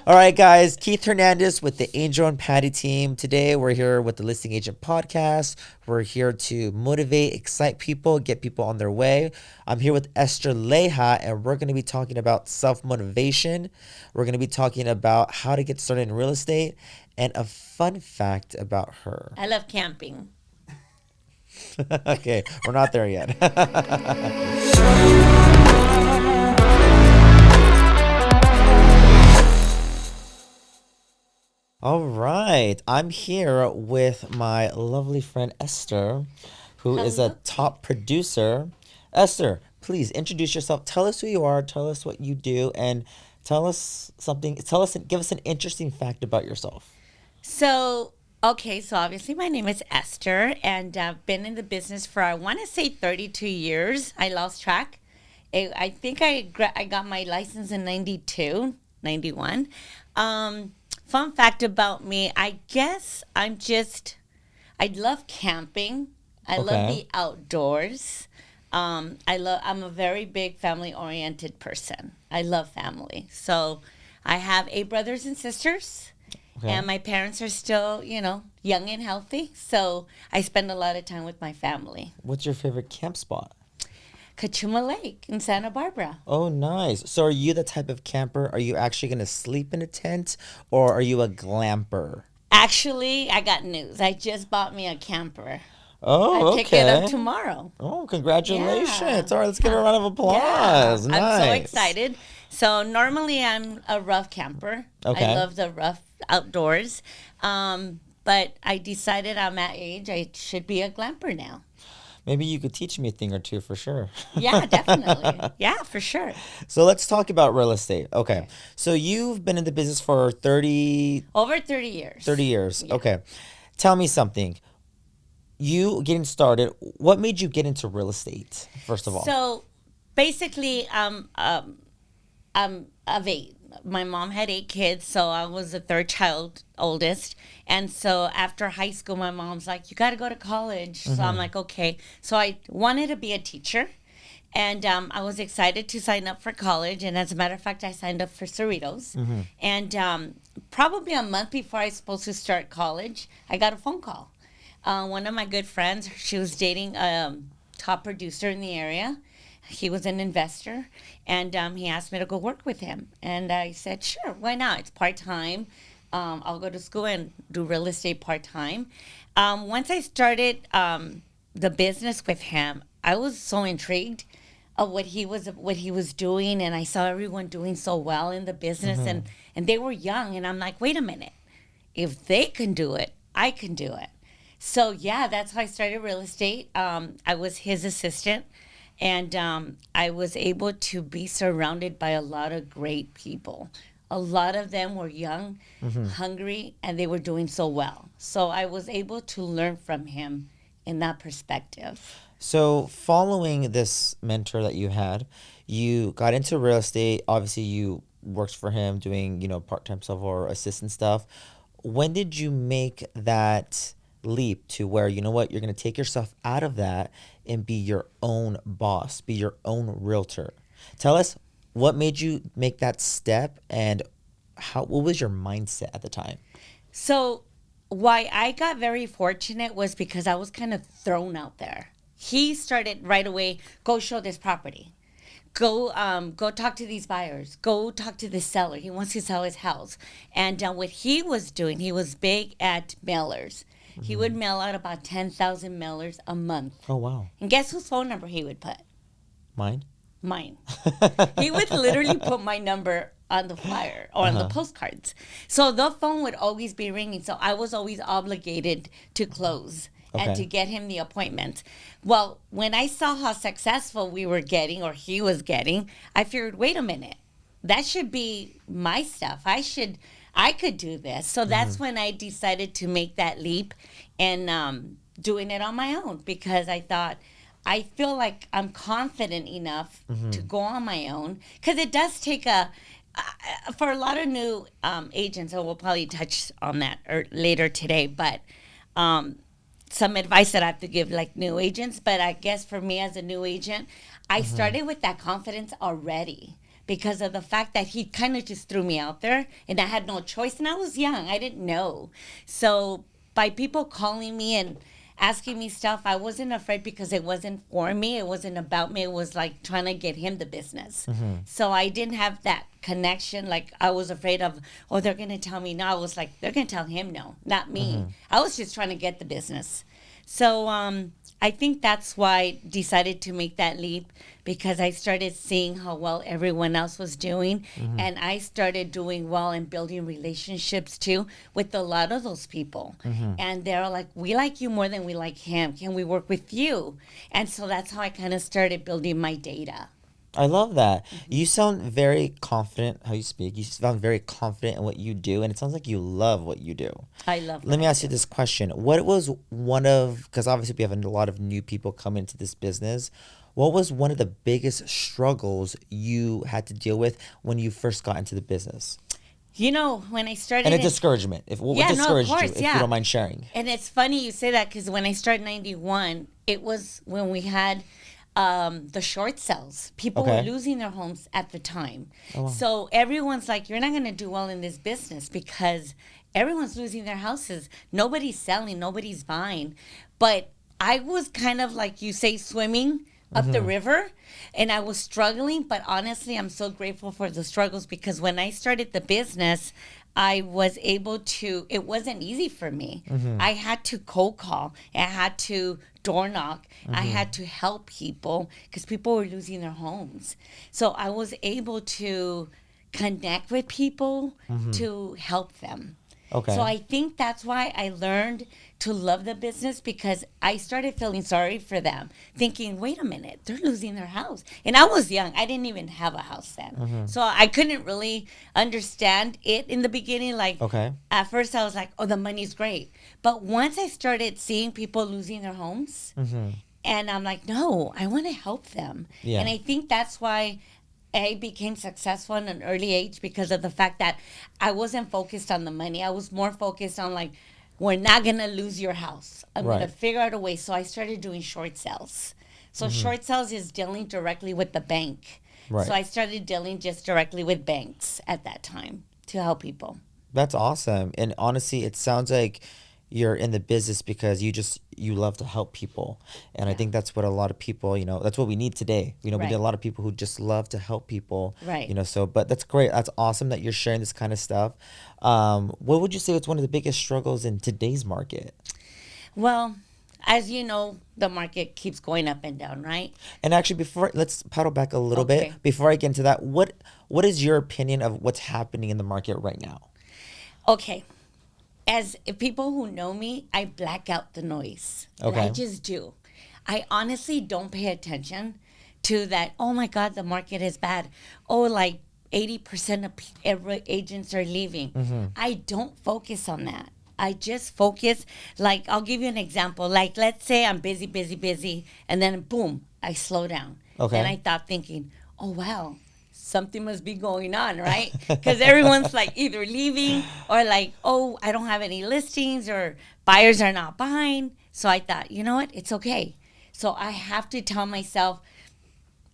All right, guys. Keith Hernandez with the Angel and Patty team. Today, we're here with the Listing Agent Podcast. We're here to motivate, excite people, get people on their way. I'm here with Esther Leija, and we're going to be talking about self-motivation. We're going to be talking about how to get started in real estate and a fun fact about her. I love camping. Okay, we're not there yet. All right. I'm here with my lovely friend Esther, who is a Hello. top producer. Esther, please introduce yourself. Tell us who you are, tell us what you do, and tell us something. Give us an interesting fact about yourself. So obviously my name is Esther, and I've been in the business for, I want to say 32 years. I lost track. I think I got my license in 92, 91. Fun fact about me, I guess I love camping. I love Okay. the outdoors. I'm a very big family oriented person. I love family. So I have 8 brothers and sisters. Okay. And my parents are still, young and healthy. So I spend a lot of time with my family. What's your favorite camp spot? Kachuma Lake in Santa Barbara. Oh, nice. So are you the type of camper? Are you actually going to sleep in a tent or are you a glamper? Actually, I got news. I just bought me a camper. Oh, I pick it up okay. tomorrow. Oh, congratulations. Yeah. All right, let's give her a round of Yeah, applause. I'm so Nice. excited. So normally I'm a rough camper. Okay. I love the rough outdoors. But I decided I'm at age I should be a glamper now. Maybe you could teach me a thing or two for sure. Yeah, definitely. Yeah, for sure. So let's talk about real estate. Okay. So you've been in the business for Over 30 years. 30 years. Yeah. Okay. Tell me something. You getting started, what made you get into real estate, first of all? So basically, I'm of 8. My mom had 8 kids, so I was the third child, oldest. And so after high school, my mom's like, "You got to go to college." So I'm like, "Okay." So I wanted to be a teacher, and I was excited to sign up for college. And as a matter of fact, I signed up for Cerritos. And probably a month before I was supposed to start college, I got a phone call. One of my good friends, she was dating a top producer in the area. He was an investor, and he asked me to go work with him. And I said, sure, why not? It's part-time. I'll go to school and do real estate part-time. Once I started the business with him, I was so intrigued of what he was doing, and I saw everyone doing so well in the business, and they were young. And I'm like, wait a minute. If they can do it, I can do it. So, yeah, that's how I started real estate. I was his assistant. And I was able to be surrounded by a lot of great people. A lot of them were young, hungry, and they were doing so well. So I was able to learn from him in that perspective. So following this mentor that you had, you got into real estate. Obviously, you worked for him doing, part-time stuff or assistant stuff. When did you make that leap to where, you know what, you're going to take yourself out of that and be your own boss, be your own realtor? Tell us what made you make that step and what was your mindset at the time? So why I got very fortunate was because I was kind of thrown out there. He started right away, go show this property. Go talk to these buyers. Go talk to this seller. He wants to sell his house. And what he was doing, he was big at mailers. He would mail out about 10,000 mailers a month. Oh, wow. And guess whose phone number he would put? Mine? Mine. He would literally put my number on the flyer or on the postcards. So the phone would always be ringing. So I was always obligated to close and Okay. to get him the appointment. Well, when I saw how successful we were getting, or he was getting, I figured, wait a minute, that should be my stuff. I could do this. So that's when I decided to make that leap and doing it on my own, because I thought, I feel like I'm confident enough to go on my own, because it does take for a lot of new agents, and we'll probably touch on that later today, but some advice that I have to give like new agents. But I guess for me as a new agent, I started with that confidence already because of the fact that he kind of just threw me out there and I had no choice. And I was young, I didn't know. So by people calling me and asking me stuff, I wasn't afraid because it wasn't for me. It wasn't about me. It was like trying to get him the business. So I didn't have that connection. Like I was afraid of, oh, they're going to tell me no. I was like, they're going to tell him no, not me. I was just trying to get the business. So I think that's why I decided to make that leap because I started seeing how well everyone else was doing. And I started doing well and building relationships too with a lot of those people. And they're like, we like you more than we like him. Can we work with you? And so that's how I kind of started building my data. I love that. You sound very confident how you speak. You sound very confident in what you do, and it sounds like you love what you do. I love Let what me I ask you do. this question. What was one of, because obviously we have a lot of new people come into this business. What was one of the biggest struggles you had to deal with when you first got into the business? You know, when I started And a in, discouragement. What yeah, no, of discouraged you, course, if you yeah. don't mind sharing? And it's funny you say that because when I started 91, it was when we had the short sales. People were Okay. losing their homes at the time. Oh, wow. So everyone's like, you're not going to do well in this business because everyone's losing their houses. Nobody's selling, nobody's buying. But I was kind of like you say, swimming up the river and I was struggling. But honestly, I'm so grateful for the struggles because when I started the business, I was able to, it wasn't easy for me. I had to cold call, I had to door knock, I had to help people because people were losing their homes. So I was able to connect with people to help them. So Okay. I think that's why I learned to love the business because I started feeling sorry for them, thinking, wait a minute, they're losing their house. And I was young. I didn't even have a house then. So I couldn't really understand it in the beginning. Like Okay. at first I was like, oh, the money's great. But once I started seeing people losing their homes, and I'm like, no, I want to help them. Yeah. And I think that's why I became successful in an early age because of the fact that I wasn't focused on the money. I was more focused on like, we're not gonna lose your house. I'm gonna Right. figure out a way. So I started doing short sales. So short sales is dealing directly with the bank. Right. So I started dealing just directly with banks at that time to help people. That's awesome. And honestly, it sounds like you're in the business because you love to help people. And I Yeah. think that's what a lot of people, that's what we need today. We need Right. a lot of people who just love to help people. Right. So but that's great. That's awesome that you're sharing this kind of stuff. What would you say is one of the biggest struggles in today's market? Well, as you know, the market keeps going up and down, right? And actually, before let's paddle back a little Okay. bit before I get into that. What is your opinion of what's happening in the market right now? Okay. As people who know me, I black out the noise. And I Okay. just do. I honestly don't pay attention to that. Oh my God, the market is bad. Oh, like 80% of every agents are leaving. I don't focus on that. I just focus, like, I'll give you an example. Like, let's say I'm busy, busy, busy, and then boom, I slow down. Okay. And I thought thinking, oh wow, something must be going on, right? Because everyone's like either leaving or like, oh, I don't have any listings or buyers are not buying. So I thought, you know what? It's okay. So I have to tell myself,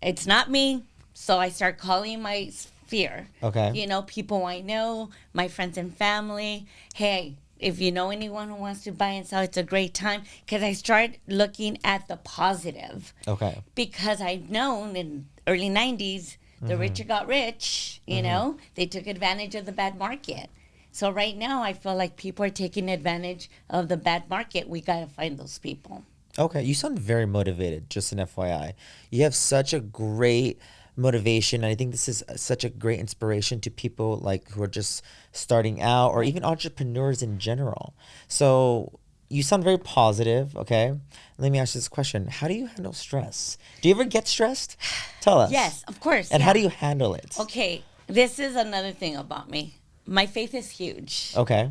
it's not me. So I start calling my sphere. Okay. People I know, my friends and family. Hey, if you know anyone who wants to buy and sell, it's a great time. Because I start looking at the positive. Okay. Because I've known in early 90s, the richer got rich, they took advantage of the bad market. So right now, I feel like people are taking advantage of the bad market. We got to find those people. Okay, you sound very motivated, just an FYI. You have such a great motivation. And I think this is such a great inspiration to people like who are just starting out or even entrepreneurs in general. So you sound very positive, okay? Let me ask you this question. How do you handle stress? Do you ever get stressed? Tell us. Yes, of course. And yeah. how do you handle it? Okay, this is another thing about me. My faith is huge. Okay.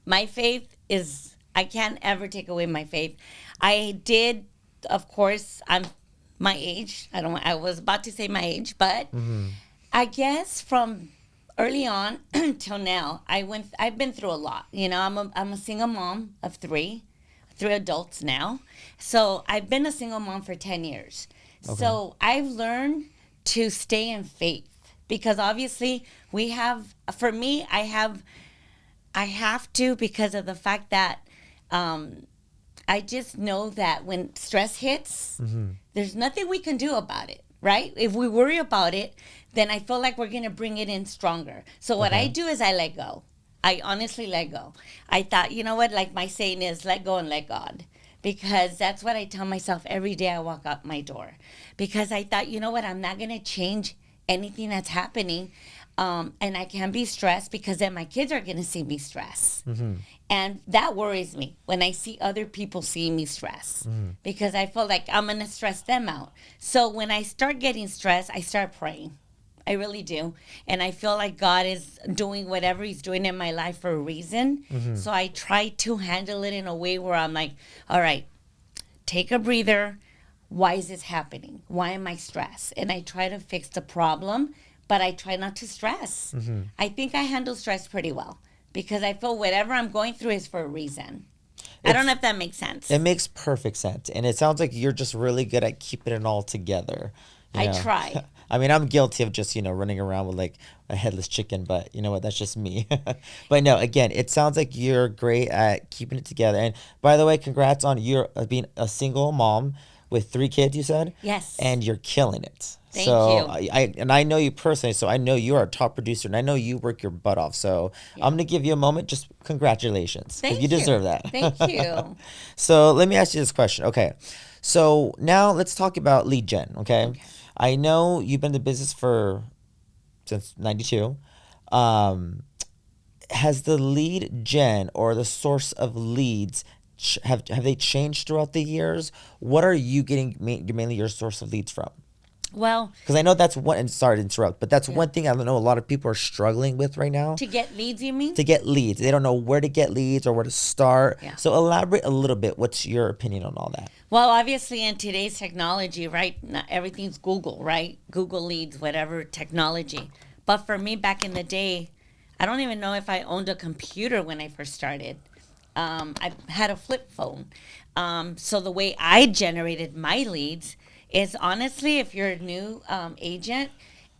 My faith is, I can't ever take away my faith. I did, of course, I'm my age. I was about to say my age, but I guess from early on till now, I've been through a lot. I'm a single mom of three adults now. So I've been a single mom for 10 years. So I've learned to stay in faith. because obviously we have, for me, I have to, because of the fact that um, I just know that when stress hits, there's nothing we can do about it, right? If we worry about it, then I feel like we're going to bring it in stronger. So what I Okay. do is I let go. I honestly let go. I thought, you know what, like my saying is, let go and let God. Because that's what I tell myself every day I walk out my door. Because I thought, you know what, I'm not going to change anything that's happening. And I can be stressed because then my kids are going to see me stress. And that worries me when I see other people seeing me stress because I feel like I'm going to stress them out. So when I start getting stressed, I start praying. I really do. And I feel like God is doing whatever He's doing in my life for a reason. So I try to handle it in a way where I'm like, all right, take a breather. Why is this happening? Why am I stressed? And I try to fix the problem, but I try not to stress. I think I handle stress pretty well because I feel whatever I'm going through is for a reason. I don't know It's if that makes it sense. makes perfect sense, and it sounds like you're just really good at keeping it all together. You I know, try. I mean, I'm guilty of just running around with like a headless chicken, but you know what? That's just me. But no, again, it sounds like you're great at keeping it together. And by the way, congrats on your being a single mom with 3 kids. You said, Yes. and you're killing it. Thank So you. I know you personally, so I know you are a top producer, and I know you work your butt off. So I'm Yeah. gonna give you a moment. Just congratulations, because you Thank you. deserve Thank that. you. So let me ask you this question. Okay. So now let's talk about lead gen. Okay. Okay. I know you've been in the business for since 92. Um, has the lead gen or the source of leads have they changed throughout the years? What are you getting mainly your source of leads from? Well, Because I know that's one, and sorry to interrupt, but that's yeah. one thing I know a lot of people are struggling with right now To get leads, you mean? to get leads. They don't know where to get leads or where to start. Yeah. So elaborate a little bit. What's your opinion on all that? Well, obviously, in today's technology, right? Not everything's Google, right? Google leads, whatever technology. But for me, back in the day, I don't even know if I owned a computer when I first started. I had a flip phone. So the way I generated my leads is honestly, if you're a new agent,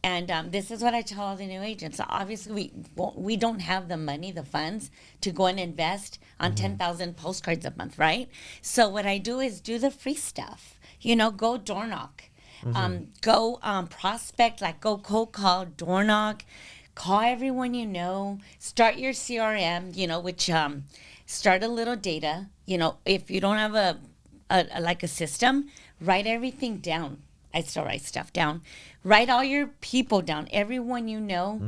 and this is what I tell all the new agents. Obviously, we don't have the money, the funds to go and invest on 10,000 postcards a month, right? So what I do is do the free stuff. You know, go door knock, go prospect, like go cold call, door knock, call everyone you know, start your CRM, you know, which start a little data. You know, if you don't have a like a system, write everything down. I still write stuff down. Write all your people down, everyone you know.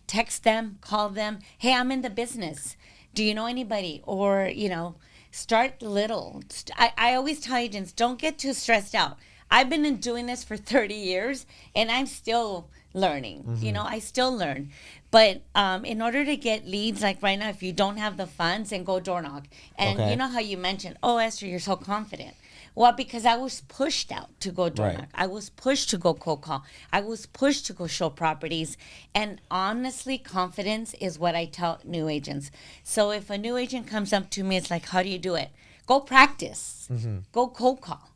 Text them, call them. Hey, I'm in the business. Do you know anybody? Or, you know, start little. I always tell agents, don't get too stressed out. I've been doing this for 30 years and I'm still learning. You know, I still learn. But in order to get leads, like right now, if you don't have the funds, then go door knock. And you Okay. know how you mentioned, oh, Esther, you're so confident. Well, because I was pushed out to go door Right. knock. I was pushed to go cold call. I was pushed to go show properties. And honestly, confidence is what I tell new agents. So if a new agent comes up to me, it's like, how do you do it? Go practice. Go cold call.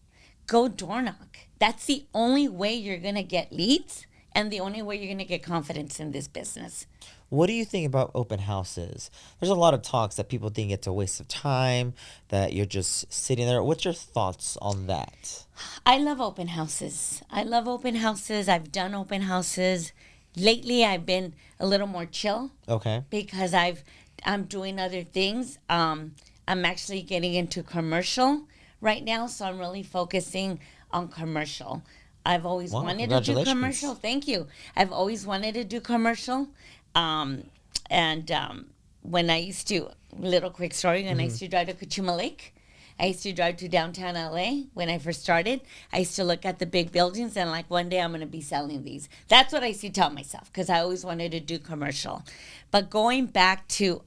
Go door knock. That's the only way you're going to get leads and the only way you're going to get confidence in this business. What do you think about open houses? There's a lot of talks that people think it's a waste of time, that you're just sitting there. What's your thoughts on that? I love open houses. I love open houses. I've done open houses. Lately, I've been a little more chill Okay. because I'm doing other things. I'm actually getting into commercial right now, so I'm really focusing on commercial. I've always Wow, wanted to do commercial. congratulations. Thank you. I've always wanted to do commercial. Um, and when I used to, little quick story, when I used to drive to Kachuma Lake, I used to drive to downtown LA when I first started. I used to look at the big buildings and like one day I'm going to be selling these. That's what I used to tell myself because I always wanted to do commercial. But going back to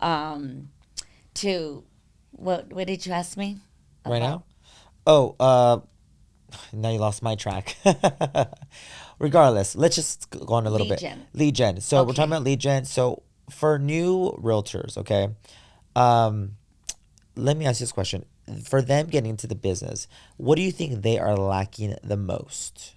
what did you ask me Right about? now? Oh, now you lost my track. Regardless, let's just go on a little bit. Legion. Lead gen. So we're talking Okay. about lead gen. So for new realtors, okay, um, let me ask you this question. For them getting into the business, what do you think they are lacking the most?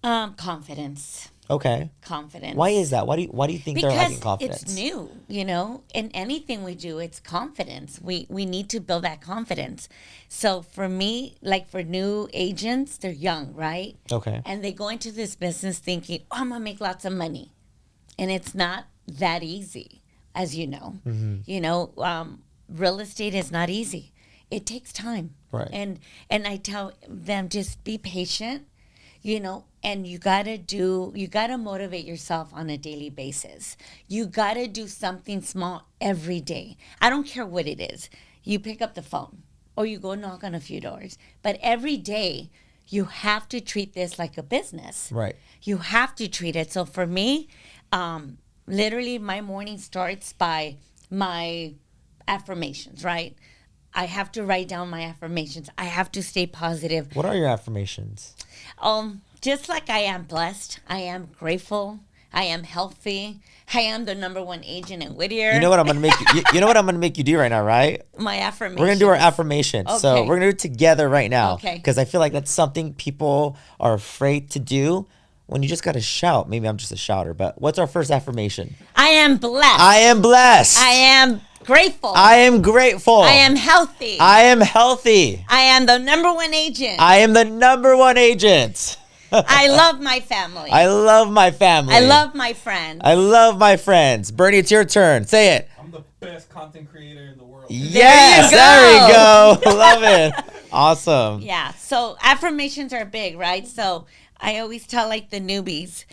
Confidence. Okay. Confidence. Why is that? Why do you think they're lacking Because confidence? it's new, you know. In anything we do, it's confidence. We need to build that confidence. So for me, like for new agents, they're young, right? Okay. And they go into this business thinking, "Oh, I'm gonna make lots of money," and it's not that easy, as you know. You know, real estate is not easy. It takes time. Right. And I tell them, just be patient, you know, and you gotta motivate yourself on a daily basis. You gotta do something small every day. I don't care what it is. You pick up the phone or you go knock on a few doors, but every day you have to treat this like a business. Right. You have to treat it. So for me, literally my morning starts by my affirmations, right? I have to write down my affirmations. I have to stay positive. What are your affirmations? Just like I am blessed, I am grateful, I am healthy, I am the number one agent in Whittier. You know what I'm gonna make you know what I'm gonna make you do right now, right? My affirmations. We're gonna do our affirmations. So Okay. we're gonna do it together right now. Okay. Because I feel like that's something people are afraid to do when you just gotta shout. Maybe I'm just a shouter, but what's our first affirmation? I am blessed. I am blessed. I am grateful. I am grateful. I am healthy. I am healthy. I am the number one agent. I am the number one agent. I love my family. I love my family. I love my friends. I love my friends. Bernie, it's your turn. Say it. I'm the best content creator in the world. Yes, there we go. Love it. Awesome. Yeah. So affirmations are big, right? So I always tell like the newbies,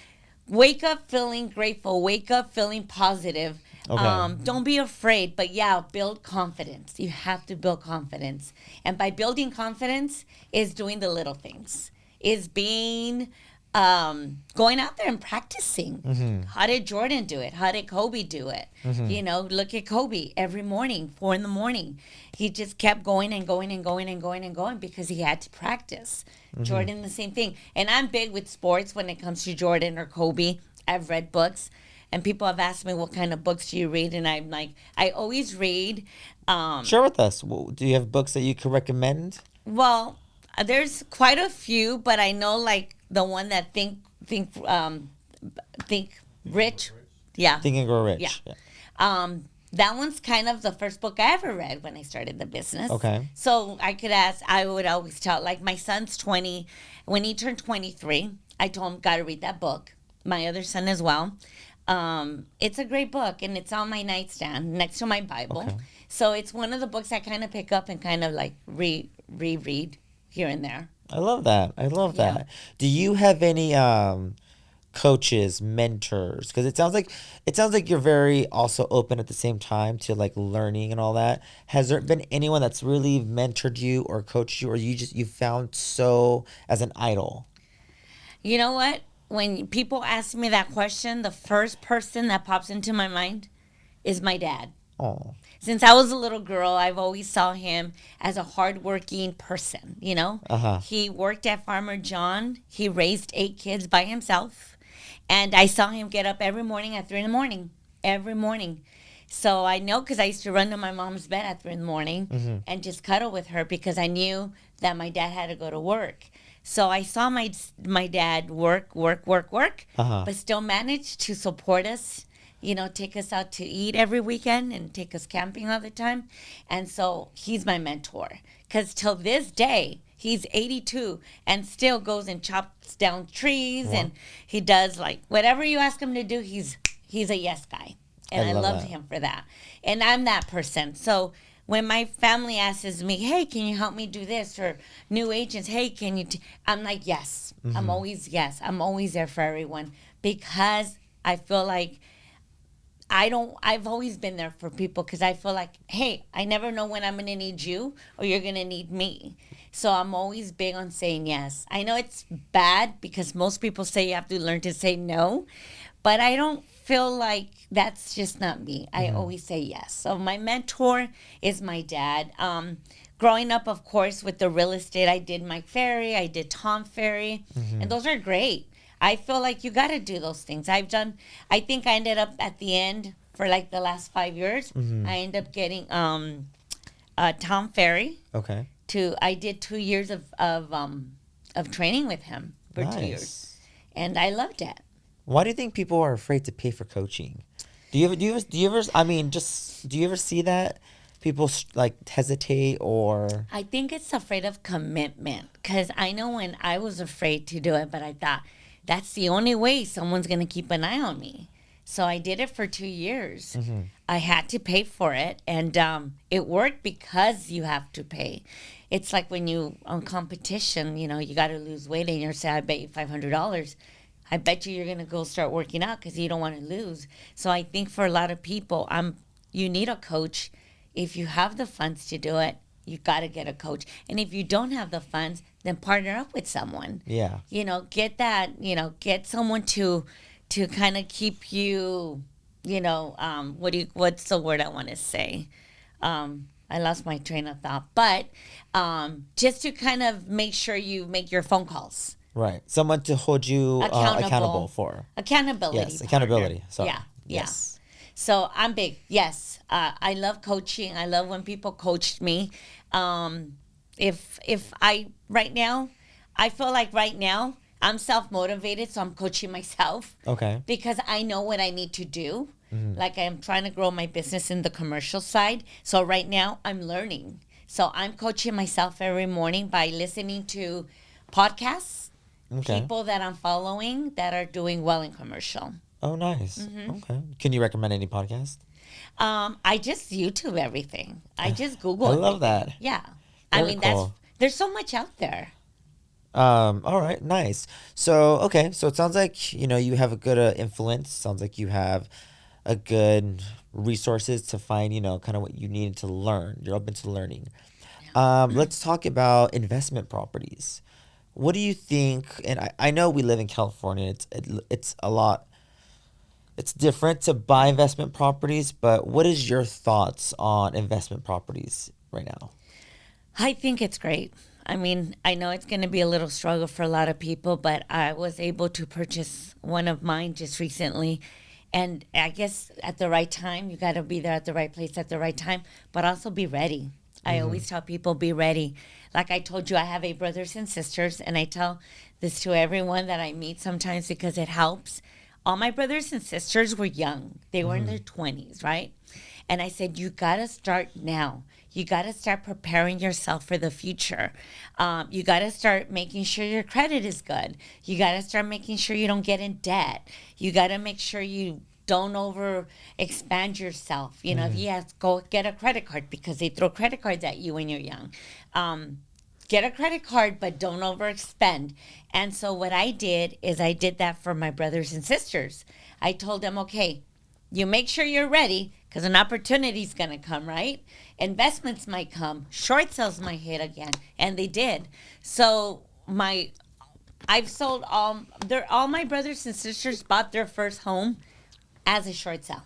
wake up feeling grateful, wake up feeling positive. Okay. Don't be afraid, but yeah, build confidence. You have to build confidence. And by building confidence is doing the little things. Is being going out there and practicing. How did Jordan do it? How did Kobe do it? You know, look at Kobe every morning, 4 a.m. He just kept going and going and going and going and going because he had to practice. Jordan, the same thing. And I'm big with sports when it comes to Jordan or Kobe. I've read books. And people have asked me, what kind of books do you read? And I'm like, I always read. Share with us. Do you have books that you could recommend? Well, there's quite a few, but I know like the one that think rich. Yeah. Think and Grow Rich. Yeah. That one's kind of the first book I ever read when I started the business. Okay. So I would always tell, like my son's 20, when he turned 23, I told him, got to read that book. My other son as well. It's a great book and it's on my nightstand next to my Bible. Okay. So it's one of the books I kind of pick up and kind of like reread here and there. I love that. I love Yeah. that. Do you have any coaches, mentors? Because it sounds like you're very also open at the same time to like learning and all that. Has there been anyone that's really mentored you or coached you, or you found so as an idol? You know what? When people ask me that question, the first person that pops into my mind is my dad. Oh, Since I was a little girl, I've always saw him as a hardworking person, you know? Uh-huh. He worked at Farmer John. He raised 8 kids by himself. And I saw him get up every morning at 3 in the morning. Every morning. So I know because I used to run to my mom's bed at 3 in the morning and just cuddle with her because I knew that my dad had to go to work. So I saw my dad work, Uh-huh. but still managed to support us, you know, take us out to eat every weekend and take us camping all the time. And so he's my mentor because till this day, he's 82 and still goes and chops down trees and he does like whatever you ask him to do, he's a yes guy. And I I love love that. him for that. And I'm that person. So when my family asks me, hey, can you help me do this? Or new agents, hey, can you? I'm like, yes. I'm always yes. I'm always there for everyone because I feel like I've always been there for people because I feel like, hey, I never know when I'm going to need you or you're going to need me. So I'm always big on saying yes. I know it's bad because most people say you have to learn to say no, but I don't feel like that's just not me. I always say yes. So my mentor is my dad. Growing up, of course, with the real estate, I did Mike Ferry, I did Tom Ferry, and those are great. I feel like you got to do those things. I think I ended up at the end for like the last 5 years, I ended up getting Tom Ferry. Okay. I did 2 years of training with him for 2 years. Nice. And I loved it. Why do you think people are afraid to pay for coaching? I mean, just do you ever see that people like hesitate or? I think it's afraid of commitment because I know when I was afraid to do it, but I thought that's the only way someone's going to keep an eye on me. So I did it for 2 years. I had to pay for it, and it worked because you have to pay. It's like when you on competition, you got to lose weight, and you're saying, "I bet you $500." I bet you're gonna go start working out because you don't want to lose. So I think for a lot of people, you need a coach. If you have the funds to do it, you got to get a coach. And if you don't have the funds, then partner up with someone. Yeah. Get that. Get someone to kind of keep you. What's the word I want to say? I lost my train of thought, but just to kind of make sure you make your phone calls. Right. Someone to hold you accountable for. Accountability. Yes, accountability. Partner. Sorry. Yeah. Yes. So I'm big. Yes. I love coaching. I love when people coached me. If I right now, I feel like right now I'm self-motivated, so I'm coaching myself. Okay. Because I know what I need to do. Like I'm trying to grow my business in the commercial side. So right now I'm learning. So I'm coaching myself every morning by listening to podcasts. Okay. People that I'm following that are doing well in commercial. Oh, nice. Okay. Can you recommend any podcast? I just YouTube everything. I just Google. I love that. Yeah, Very cool. there's so much out there. All right, nice. So, okay, so it sounds like, you have a good influence. Sounds like you have a good resources to find, kind of what you needed to learn. You're open to learning. Let's talk about investment properties. What do you think? And I know we live in California. It's a lot. It's different to buy investment properties, but what is your thoughts on investment properties right now? I think it's great. I mean, I know it's going to be a little struggle for a lot of people, but I was able to purchase one of mine just recently. And I guess at the right time, you got to be there at the right place at the right time, but also be ready. I always tell people, be ready. Like I told you, I have 8 brothers and sisters, and I tell this to everyone that I meet sometimes because it helps. All my brothers and sisters were young. They were in their 20s, right? And I said, you got to start now. You got to start preparing yourself for the future. You got to start making sure your credit is good. You got to start making sure you don't get in debt. You got to make sure you don't over expand yourself. If you have to go get a credit card because they throw credit cards at you when you're young. Get a credit card, but don't overexpend. And so what I did is I did that for my brothers and sisters. I told them, okay, you make sure you're ready because an opportunity's going to come, right? Investments might come. Short sales might hit again. And they did. So I've sold all my brothers and sisters bought their first home as a short sale.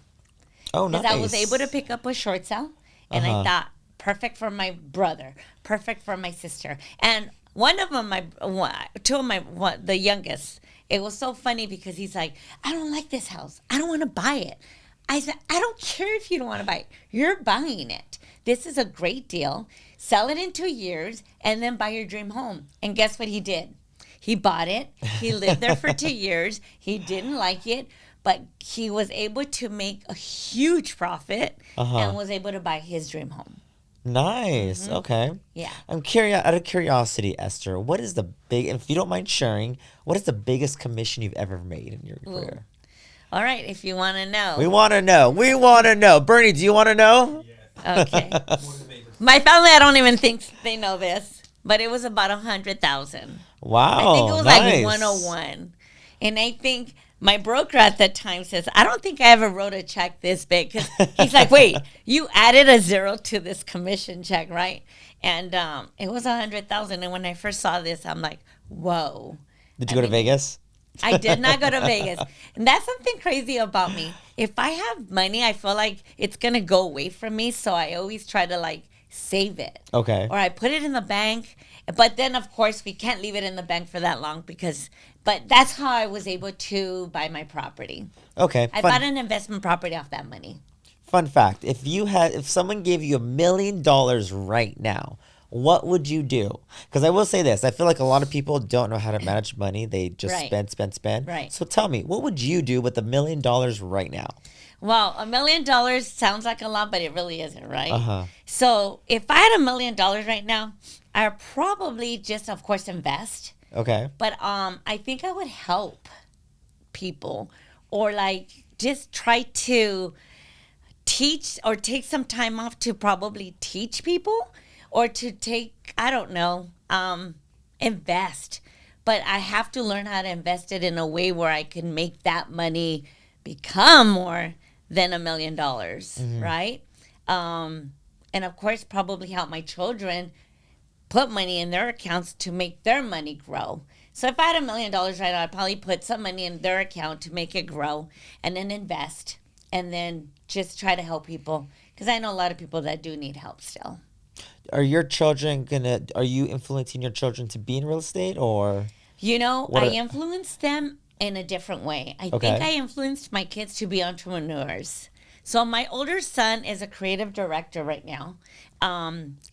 Oh, nice. Because I was able to pick up a short sale, and I thought, perfect for my brother, perfect for my sister. And one of them, the youngest, it was so funny because he's like, I don't like this house. I don't want to buy it. I said, I don't care if you don't want to buy it. You're buying it. This is a great deal. Sell it in 2 years and then buy your dream home. And guess what he did? He bought it. He lived there for 2 years. He didn't like it, but he was able to make a huge profit and was able to buy his dream home. Nice. Okay. Yeah. I'm curious. Out of curiosity, Esther, what is the if you don't mind sharing, what is the biggest commission you've ever made in your career? All right, if you want to know. We want to know. We want to know. Bernie, do you want to know? Yes. Okay. My family, I don't even think they know this, but it was about 100,000. Wow. I think it was nice. like 101. And I think my broker at the time says, I don't think I ever wrote a check this big. Because he's like, wait, you added a 0 to this commission check, right? And it was 100,000. And when I first saw this, I'm like, whoa. Did you go to Vegas? I did not go to Vegas. And that's something crazy about me. If I have money, I feel like it's going to go away from me. So I always try to save it. Okay. Or I put it in the bank. But then, of course, we can't leave it in the bank for that long but that's how I was able to buy my property. Okay. I bought an investment property off that money. Fun fact: if someone gave you $1 million right now, what would you do? Because I will say this, I feel like a lot of people don't know how to manage money. They just Right. spend, spend, spend. Right. So tell me, what would you do with $1 million right now? Well, $1 million sounds like a lot, but it really isn't, right? Uh-huh. So if I had $1 million right now, I'd probably just, of course, invest. Okay. But I think I would help people, or like just try to teach or take some time off to probably teach people, or to take, I don't know, invest. But I have to learn how to invest it in a way where I can make that money become more than $1 million, right? And of course, probably help my children put money in their accounts to make their money grow. So if I had $1 million right now, I'd probably put some money in their account to make it grow, and then invest, and then just try to help people, because I know a lot of people that do need help still. Are you influencing your children to be in real estate or You know, what? I influenced them in a different way. I think Okay. I influenced my kids to be entrepreneurs. So my older son is a creative director right now.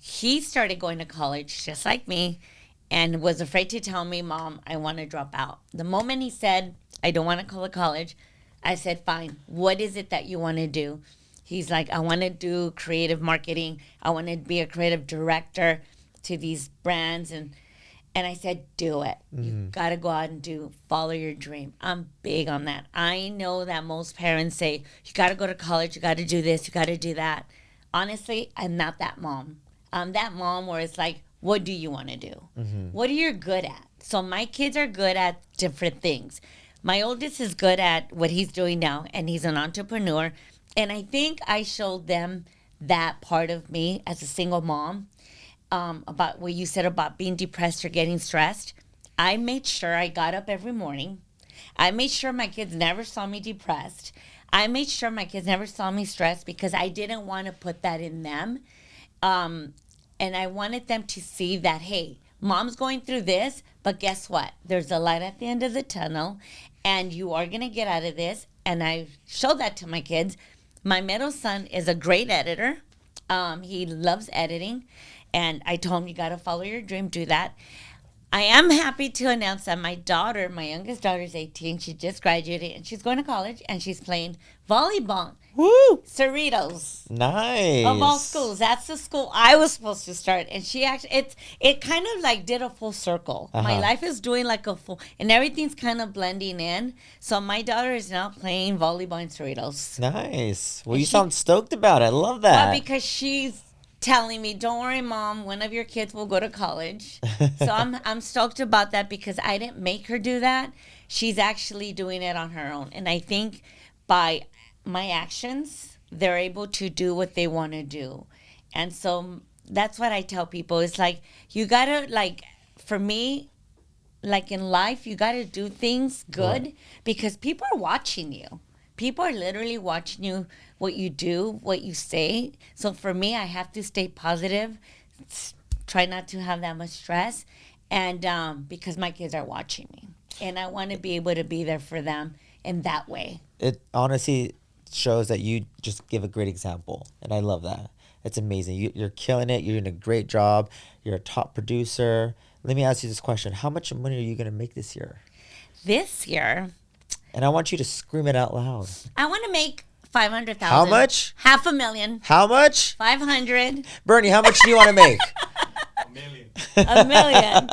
He started going to college just like me, and was afraid to tell me, Mom, I want to drop out. The moment he said, I don't want to go to college, I said, fine, what is it that you want to do? He's like, I want to do creative marketing. I want to be a creative director to these brands. And I said, do it. You got to go out and follow your dream. I'm big on that. I know that most parents say, you got to go to college, you got to do this, you got to do that. Honestly, I'm not that mom. I'm that mom where it's like, what do you want to do? What are you good at? So my kids are good at different things. My oldest is good at what he's doing now, and he's an entrepreneur. And I think I showed them that part of me as a single mom, about what you said about being depressed or getting stressed. I made sure I got up every morning. I made sure my kids never saw me depressed. I made sure my kids never saw me stressed, because I didn't want to put that in them. And I wanted them to see that, hey, mom's going through this, but guess what? There's a light at the end of the tunnel, and you are going to get out of this. And I showed that to my kids. My middle son is a great editor. He loves editing. And I told him, you got to follow your dream, do that. I am happy to announce that my daughter, my youngest daughter, is 18. She just graduated, and she's going to college, and she's playing volleyball. Woo! Cerritos. Nice. Of all schools, that's the school I was supposed to start, and she actually it kind of like did a full circle. My Uh-huh. life is doing like a full, and everything's kind of blending in. So my daughter is now playing volleyball in Cerritos. Nice. Well, And you she- sound stoked about it. I love that. Well, because she's telling me, "Don't worry, Mom. One of your kids will go to college." So I'm stoked about that, because I didn't make her do that. She's actually doing it on her own, and I think by my actions, they're able to do what they want to do. And so that's what I tell people. It's like, you gotta, like, for me, like in life, you gotta do things good, Right. because people are watching you. People are literally watching you, what you do, what you say. So for me, I have to stay positive, try not to have that much stress, and because my kids are watching me, and I want to be able to be there for them in that way. It honestly shows that you just give a great example, and I love that. It's amazing. You're killing it. You're doing a great job. You're a top producer. Let me ask you this question: how much money are you gonna make this year? This year, And I want you to scream it out loud. I want to make 500,000. How much? 500,000. How much? 500. Bernie, how much do you want to make? A million. A million.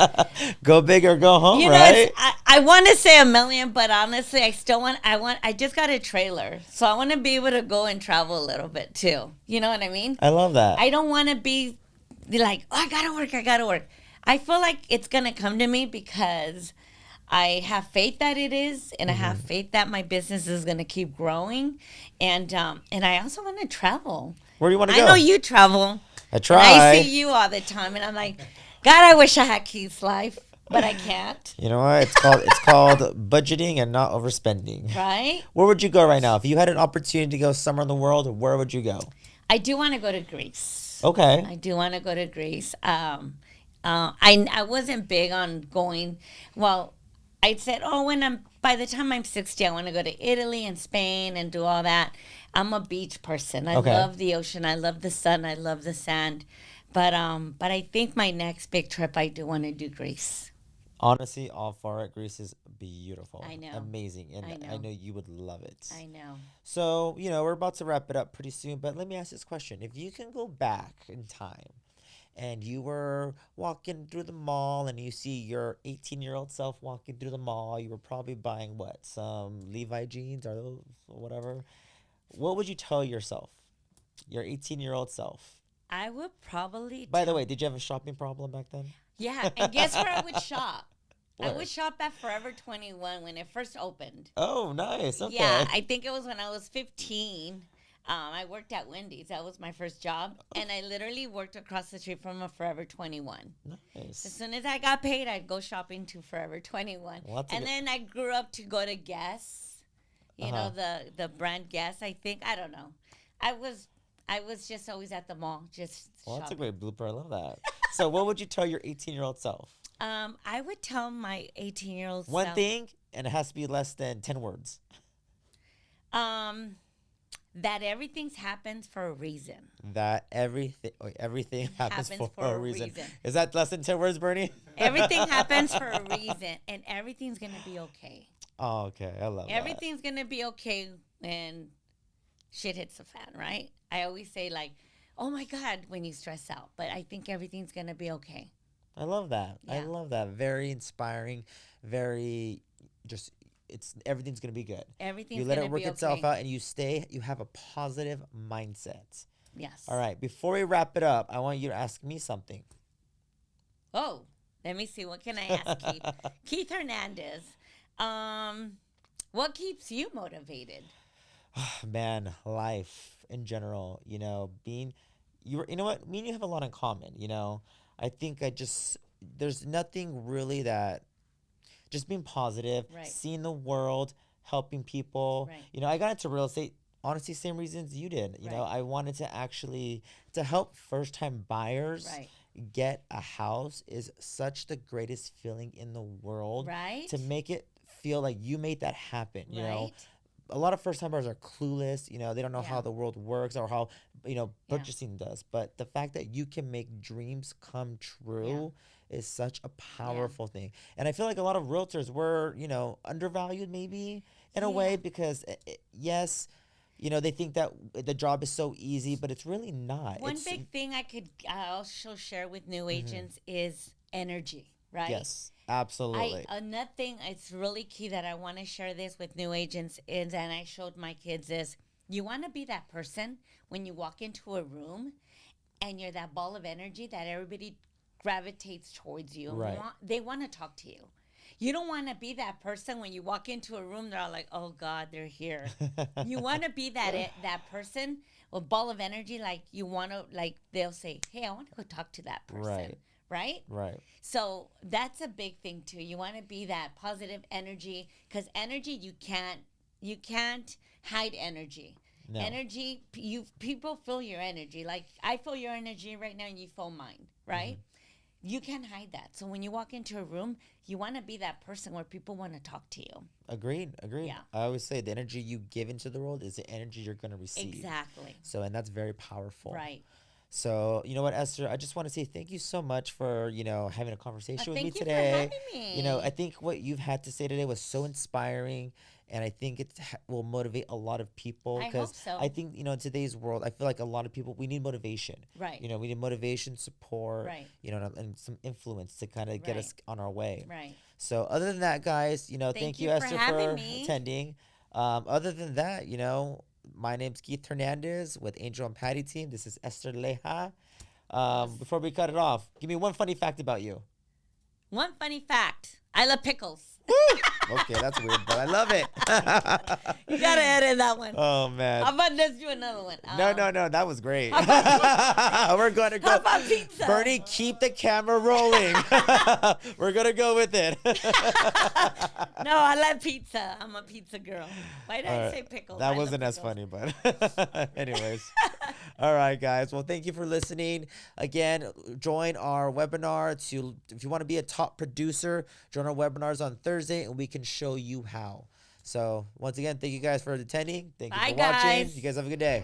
Go big or go home, You know, right? I want to say a million, but honestly, I just got a trailer. So I want to be able to go and travel a little bit too. You know what I mean? I love that. I don't want to be like, oh, I got to work. I feel like it's going to come to me, because I have faith that it is, and I have faith that my business is going to keep growing. And I also want to travel. Where do you want to go? I know you travel. I And try. I see you all the time, and I'm like, God, I wish I had Keith's life, but I can't. You know what? It's called budgeting and not overspending. Right? Where would you go right now? If you had an opportunity to go somewhere in the world, where would you go? I do want to go to Greece. Okay. I do want to go to Greece. I wasn't big on going. Well, I said, oh, by the time I'm 60, I want to go to Italy and Spain and do all that. I'm a beach person. I Okay. love the ocean. I love the sun. I love the sand. But I think my next big trip I do want to do Greece. Honestly, all for it. Greece is beautiful, I know. amazing, and I I know. know you would love it. I know. So, we're about to wrap it up pretty soon, but let me ask this question. If you can go back in time and you were walking through the mall and you see your 18-year-old self walking through the mall, you were probably buying what? Some Levi jeans or those, or whatever. What would you tell yourself? Your 18-year-old self. I would probably By the tell. way, did you have a shopping problem back then? Yeah, and guess where I would shop? I Where? would shop at Forever 21 when it first opened. Oh, nice. Yeah, Okay. I think it was when I was 15. I worked at Wendy's. That was my first job. And I literally worked across the street from a Forever 21. As Nice. soon as I got paid, I'd go shopping to Forever 21. Well, that's a And good. then I grew up to go to Guess. You know, Uh-huh. the brand Guess, I think. I don't know. I was I was just always at the mall, just Well, that's a shopping. great blooper. I love that. So, what would you tell your 18-year-old self? I would tell my 18-year-old One self, thing, and it has to be less than 10 words. um, that everything's happens for a reason. That everything happens Happens for a reason. reason. Is that less than 10 words, Bernie? Everything happens for a reason, and everything's gonna be okay. Oh, okay. I love that. Everything's gonna be okay when shit hits the fan, right? I always say like, "Oh my God," when you stress out, but I think everything's gonna be okay. I love that. I Yeah. love that. Very inspiring. Very just it's everything's gonna be good. Everything's You let gonna it work be itself okay. out and you have a positive mindset. Yes. All right. Before we wrap it up, I want you to ask me something. Oh, let me see. What can I ask Keith? Keith Hernandez. What keeps you motivated? Man, life in general, being you know what? Me and you have a lot in common, I think there's nothing really that just being positive, Right. seeing the world, helping people. Right. I got into real estate honestly same reasons you did. Right. I wanted to actually to help first time buyers Right. get a house is such the greatest feeling in the world. Right. To make it feel like you made that happen, Right. a lot of first timers are clueless. They don't know Yeah. how the world works or how Yeah. purchasing does. But the fact that you can make dreams come true is such a powerful thing. And I feel like a lot of realtors were undervalued maybe in a way Yeah. because yes, they think that the job is so easy, but it's really not. One It's big thing I could also share with new agents is energy, right? yes, absolutely. Another thing it's really key that I want to share this with new agents is, and I showed my kids is, you want to be that person when you walk into a room and you're that ball of energy that everybody gravitates towards you. And Right. they want to talk to you. You don't want to be that person when you walk into a room, they're all like, oh God, they're here. You want to be that person with ball of energy, like you want to, like they'll say, hey, I want to go talk to that person. Right. Right? Right. So that's a big thing too. You want to be that positive energy because energy you can't hide energy. No. Energy, people feel your energy. Like I feel your energy right now, and you feel mine. Right? You can't hide that. So when you walk into a room, you want to be that person where people want to talk to you. Agreed. Yeah. I always say the energy you give into the world is the energy you're going to receive. Exactly. So, and that's very powerful. Right. So, you know what, Esther, I just want to say thank you so much for, having a conversation with me Thank you for today. having me. I think what you've had to say today was so inspiring, and I think it will motivate a lot of people. I hope so. I think, in today's world, I feel like a lot of people, we need motivation. Right. We need motivation, support, Right. And some influence to kind of get Right. us on our way. Right. So other than that, guys, thank you, you for Esther, having for me. attending. Other than that, my name's Keith Hernandez with Angel and Patty team. This is Esther Leija. Before we cut it off, give me one funny fact about you. One funny fact: I love pickles. Okay, that's weird, but I love it. You gotta edit that one. Oh man. How about let's do another one? No, that was great. We're going to go. How about pizza? Bernie, keep the camera rolling. We're gonna go with it. No, I love pizza. I'm a pizza girl. Why did I say pickles? I That love wasn't as pickles. funny, but anyways. All right, guys. Well, thank you for listening. Again, join our webinar if you want to be a top producer, join our webinars on Thursday and we can show you how. So once again, thank you guys for attending. Thank you Bye, for watching. guys. You guys have a good day.